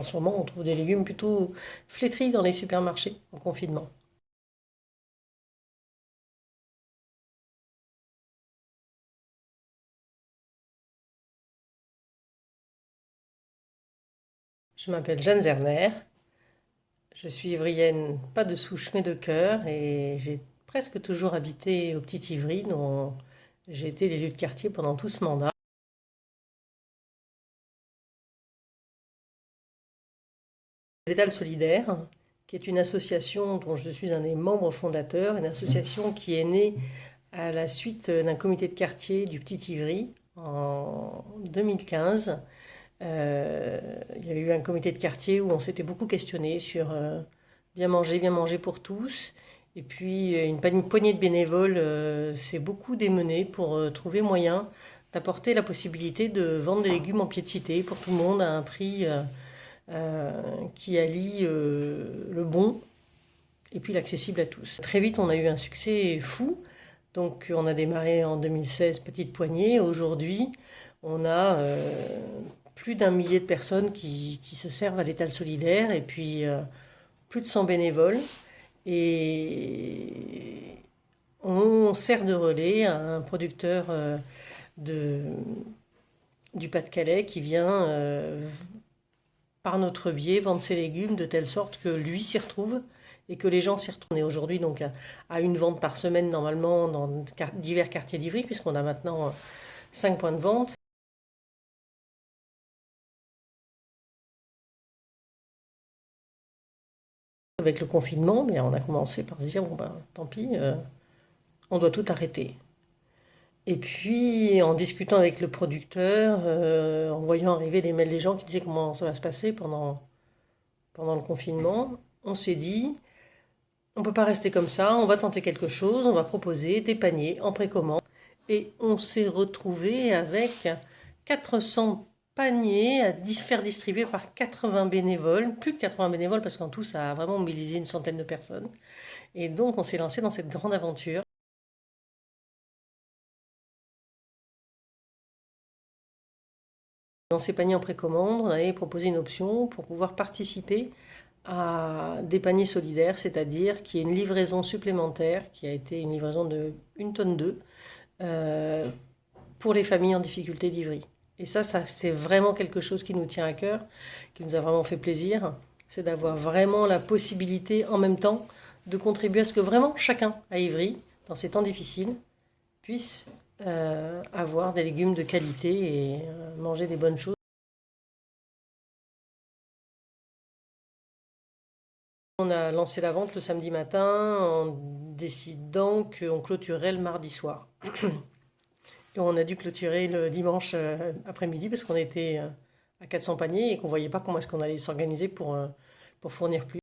En ce moment, on trouve des légumes plutôt flétris dans les supermarchés en confinement. Je m'appelle Jeanne Zerner, je suis ivrienne, pas de souche mais de cœur, et j'ai presque toujours habité au Petit Ivry, dont j'ai été l'élu de quartier pendant tout ce mandat. L'Étal Solidaire, qui est une association dont je suis un des membres fondateurs, une association qui est née à la suite d'un comité de quartier du Petit Ivry en 2015. Il y avait eu un comité de quartier où on s'était beaucoup questionné sur bien manger pour tous. Et puis une poignée de bénévoles s'est beaucoup démenée pour trouver moyen d'apporter la possibilité de vendre des légumes en pied de cité pour tout le monde à un prix qui allie le bon et puis l'accessible à tous. Très vite, on a eu un succès fou. Donc on a démarré en 2016, petite poignée. Aujourd'hui, on a plus d'un millier de personnes qui se servent à l'étal solidaire et puis plus de 100 bénévoles. Et on sert de relais à un producteur de, du Pas-de-Calais qui vient par notre biais vendre ses légumes de telle sorte que lui s'y retrouve et que les gens s'y retrouvent. On est aujourd'hui donc à une vente par semaine normalement dans divers quartiers d'Ivry puisqu'on a maintenant 5 points de vente. Avec le confinement, bien, on a commencé par se dire, bon ben, tant pis, on doit tout arrêter. Et puis, en discutant avec le producteur, en voyant arriver les mails des gens qui disaient comment ça va se passer pendant le confinement, on s'est dit, on ne peut pas rester comme ça, on va tenter quelque chose, on va proposer des paniers en précommande. Et on s'est retrouvé avec 400 paniers à faire distribuer par 80 bénévoles, plus de 80 bénévoles parce qu'en tout ça a vraiment mobilisé une centaine de personnes. Et donc on s'est lancé dans cette grande aventure. Dans ces paniers en précommande, on avait proposé une option pour pouvoir participer à des paniers solidaires, c'est-à-dire qu'il y ait une livraison supplémentaire qui a été une livraison de 1 tonne d'œufs pour les familles en difficulté d'Ivry. Et ça c'est vraiment quelque chose qui nous tient à cœur, qui nous a vraiment fait plaisir, c'est d'avoir vraiment la possibilité en même temps de contribuer à ce que vraiment chacun à Ivry, dans ces temps difficiles, puisse avoir des légumes de qualité et manger des bonnes choses. On a lancé la vente le samedi matin en décidant qu'on clôturerait le mardi soir. Et on a dû clôturer le dimanche après-midi parce qu'on était à 400 paniers et qu'on ne voyait pas comment est-ce qu'on allait s'organiser pour fournir plus.